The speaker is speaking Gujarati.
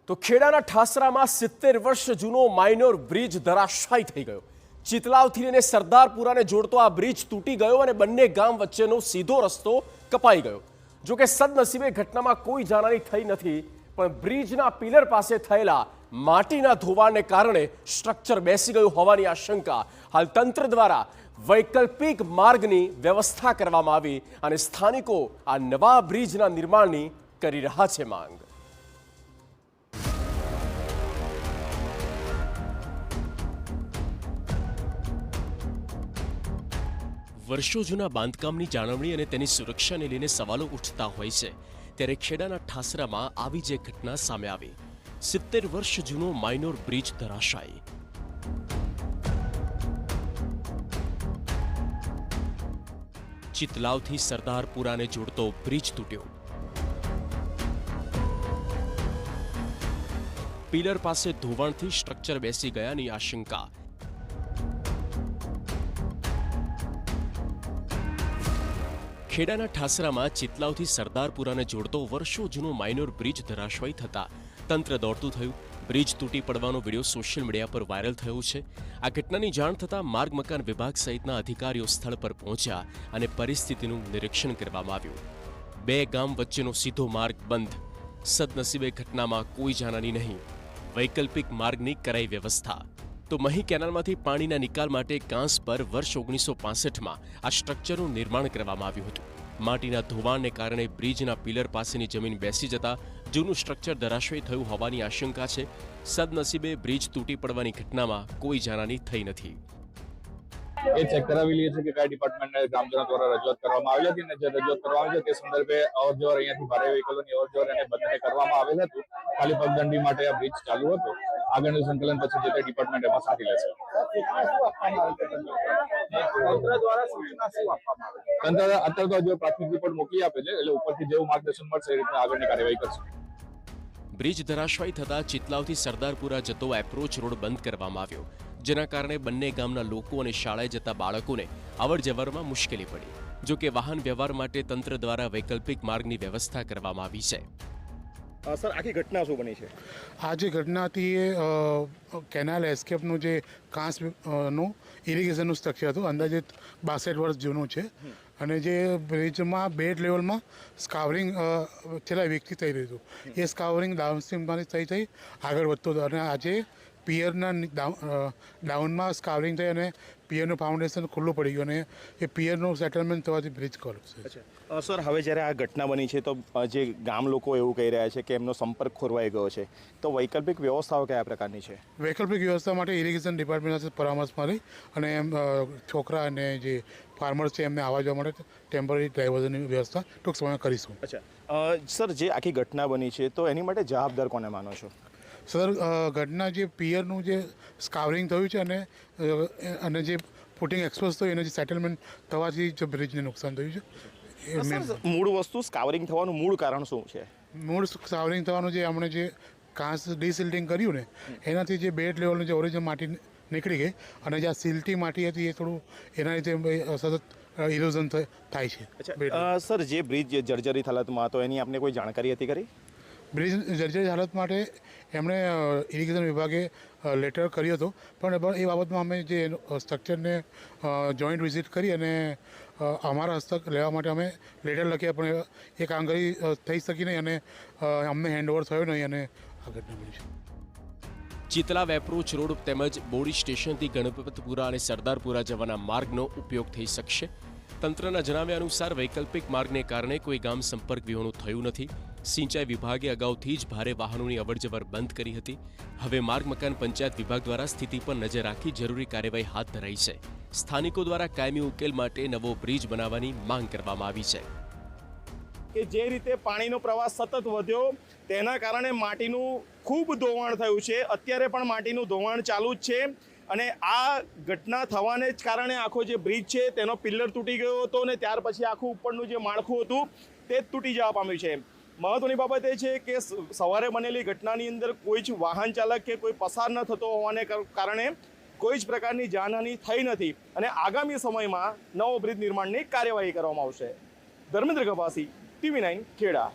તો ખેડાના ઠાસરામાં 70 વર્ષ જૂનો માઇનોર બ્રિજ ધરાશાયી થઈ ગયો। ચિતલાવથી લઈને સરદારપુરાને જોડતો આ બ્રિજ તૂટી ગયો અને બંને ગામ વચ્ચેનો સીધો રસ્તો કપાઈ ગયો। જો કે સદનસીબે ઘટનામાં કોઈ જાનહાની થઈ નથી, પણ બ્રિજના પિલર પાસે થયેલા માટીના ધોવાણને કારણે સ્ટ્રક્ચર બેસી ગયું હોવાની આશંકા હાલ તંત્ર દ્વારા વૈકલ્પિક માર્ગની વ્યવસ્થા કરવામાં આવી અને સ્થાનિકો આ નવા બ્રિજના નિર્માણની કરી રહ્યા છે માંગ। વર્ષો જૂના બાંધકામની જાળવણી અને તેની સુરક્ષાને લઈને સવાલો ઉઠતા હોય છે, ત્યારે ખેડાના ઠાસરામાં આવી જે ઘટના સામે આવી। 70 વર્ષ જૂનો માઇનોર બ્રિજ ધરાશાયી। ચિતલાવથી સરદારપુરાને જોડતો બ્રિજ તૂટ્યો। પિલર પાસે ધોવાણથી સ્ટ્રક્ચર બેસી ગયાની આશંકા। ખેડાના ઠાસરામાં ચિતલાવથી સરદારપુરાને જોડતો વર્ષો જૂનો માઇનોર બ્રિજ ધરાશાયી થતા તંત્ર દોડતું થયું। બ્રિજ તૂટી પડવાનો વિડીયો સોશિયલ મીડિયા પર વાયરલ થયો છે। આ ઘટનાની જાણ થતાં માર્ગ મકાન વિભાગ સહિતના અધિકારીઓ સ્થળ પર પહોંચ્યા અને પરિસ્થિતિનું નિરીક્ષણ કરવામાં આવ્યું। બે ગામ વચ્ચેનો સીધો માર્ગ બંધ। સદનસીબે ઘટનામાં કોઈ જાનહાની નહીં। વૈકલ્પિક માર્ગની કરાઈ વ્યવસ્થા। તો મહી કેનાલમાંથી પાણીના નિકાલ માટે કાંસ પર વર્ષ 1965માં આ સ્ટ્રક્ચરનું નિર્માણ કરવામાં આવ્યું હતું। માટીના ધોવાણને કારણે બ્રિજના પિલર પાસેની જમીન બેસી જતા જૂનું સ્ટ્રક્ચર ધરાશાયી થયું હોવાની આશંકા છે। સદનસીબે બ્રિજ તૂટી પડવાની ઘટનામાં કોઈ જાનહાની થઈ નથી। એ ચેક કરાવી લઈએ છીએ કે કયા ડિપાર્ટમેન્ટને ગ્રામજનો દ્વારા રજૂઆત કરવામાં આવી હતી અને જે રજૂઆત કરવામાં આવી છે તે સંદર્ભે અવરજવર અહીંયાથી ભારે વ્હીકલોની અવરજવર એને બંધને કરવામાં આવેલ હતું। ખાલી પગદંડી માટે આ બ્રિજ ચાલુ હતો। આગળનું સંકલન પછી જે તે ડિપાર્ટમેન્ટ એમાં સાથી લેશે। તંત્ર અત્યારે તો જો પ્રાથમિક રિપોર્ટ મોકલી આપે છે, એટલે ઉપરથી જેવું માર્ગદર્શન મળશે એ રીતે આગળની કાર્યવાહી કરશે। બ્રિજ ધરાશાયી થતા ચિતલાવથી સરદારપુરા જતો એપ્રોચ રોડ બંધ કરવામાં આવ્યો, જેના કારણે બંને ગામના લોકો અને શાળાએ જતા બાળકોને અવરજવરમાં મુશ્કેલી પડી। જો કે વાહન વ્યવહાર માટે તંત્ર દ્વારા વૈકલ્પિક માર્ગની વ્યવસ્થા કરવામાં આવી છે। સર, આખી ઘટના શું બની છે? આ જે ઘટના હતી એ કેનાલ એસ્કેપનું જે કાંસનું ઇરિગેશનનું સ્ટ્રક્ચર હતું, અંદાજિત 62 વર્ષ જૂનું છે અને જે બ્રિજમાં બેડ લેવલમાં સ્કાવરિંગ છેલ્લા વીકથી થઈ રહ્યું હતું। એ સ્કાવરિંગ ડાઉનસ્ટ્રીમમાંથી થઈ આગળ વધતો હતો અને આજે પિયરના ડાઉનમાં સ્કાવરિંગ થઈ અને પિયરનું ફાઉન્ડેશન ખુલ્લું પડી ગયું અને એ પિયરનું સેટલમેન્ટ થવાથી બ્રિજ ખોલ્યો છે। સર, હવે જ્યારે આ ઘટના બની છે તો જે ગામ લોકો એવું કહી રહ્યા છે કે એમનો સંપર્ક ખોરવાઈ ગયો છે, તો વૈકલ્પિક વ્યવસ્થાઓ કયા પ્રકારની છે? વૈકલ્પિક વ્યવસ્થા માટે ઇરિગેશન ડિપાર્ટમેન્ટ સાથે પરામર્શ મળી અને છોકરા અને જે ફાર્મર્સ છે એમને આવવા જવા માટે ટેમ્પરરી ડ્રાઇવર્સની વ્યવસ્થા ટૂંક સમયમાં કરીશું। સર, જે આખી ઘટના બની છે તો એની માટે જવાબદાર કોને માનો છો? સર, ઘટના જે પિયરનું જે સ્કાવરિંગ થયું છે અને જે ફૂટિંગ એક્સપોઝ થયું એનું જે સેટલમેન્ટ થવાથી જે બ્રિજને નુકસાન થયું છે। મૂળ વસ્તુ સ્કાવરિંગ થવાનું મૂળ કારણ શું છે? મૂળ સ્કાવરિંગ થવાનું જે આપણે જે કાંસ ડિસિલ્ટિંગ કર્યું ને એનાથી જે બેડ લેવલનું જે ઓરિજિનલ માટી નીકળી ગઈ અને જે આ સિલ્ટી માટી હતી એ થોડું એના લીધે સતત ઇરોઝન થાય છે। સર, જે બ્રિજ જર્જરિત હાલતમાં હતો એની આપને કોઈ જાણકારી હતી ખરી? બ્રિજ જર્જરિત હાલત માટે એમણે ઇરિગેશન વિભાગે લેટર કર્યો હતો, પણ એ બાબતમાં અમે જે સ્ટ્રક્ચરને જોઈન્ટ વિઝિટ કરી અને અમારા હસ્તક લેવા માટે અમે લેટર લખ્યા, પણ એ કામગીરી થઈ શકી નહીં અને અમને હેન્ડઓવર થયો નહીં અને આ ઘટના બની છે। ચિતલાવ એપ્રોચ રોડ તેમજ બોડી સ્ટેશનથી ગણપતપુરા અને સરદારપુરા જવાના માર્ગનો ઉપયોગ થઈ શકશે। તંત્રના જણાવ્યા અનુસાર વૈકલ્પિક માર્ગને કારણે કોઈ ગામ સંપર્ક વિહોણું થયું નથી। સિંચાઈ વિભાગે અગાઉથી જ ભારે વાહનોની અવરજવર બંધ કરી હતી। હવે માર્ગ મકાન પંચાયત વિભાગ દ્વારા સ્થિતિ પર નજર રાખી જરૂરી કાર્યવાહી હાથ ધરાઈ છે। સ્થાનિકો દ્વારા કાયમી ઉકેલ માટે નવો બ્રિજ બનાવવાની માંગ કરવામાં આવી છે। કે જે રીતે પાણીનો પ્રવાહ સતત વધ્યો તેના કારણે માટીનું ખૂબ ધોવાણ થયું છે। અત્યારે પણ માટીનું ધોવાણ ચાલુ જ છે અને આ ઘટના થવાને જ કારણે આખો જે બ્રિજ છે તેનો પિલ્લર તૂટી ગયો હતો અને ત્યાર પછી આખું ઉપરનું જે માળખું હતું તે તૂટી જવા પામ્યું છે। મહત્વની બાબત એ છે કે સવારે બનેલી ઘટનાની અંદર કોઈ જ વાહન ચાલક કે કોઈ પસાર ન થતો હોવાને કારણે કોઈ જ પ્રકારની જાનહાની થઈ નથી અને આગામી સમયમાં નવો બ્રિજ નિર્માણની કાર્યવાહી કરવામાં આવશે। ધર્મેન્દ્ર ગભાસી, TV9 ખેડા।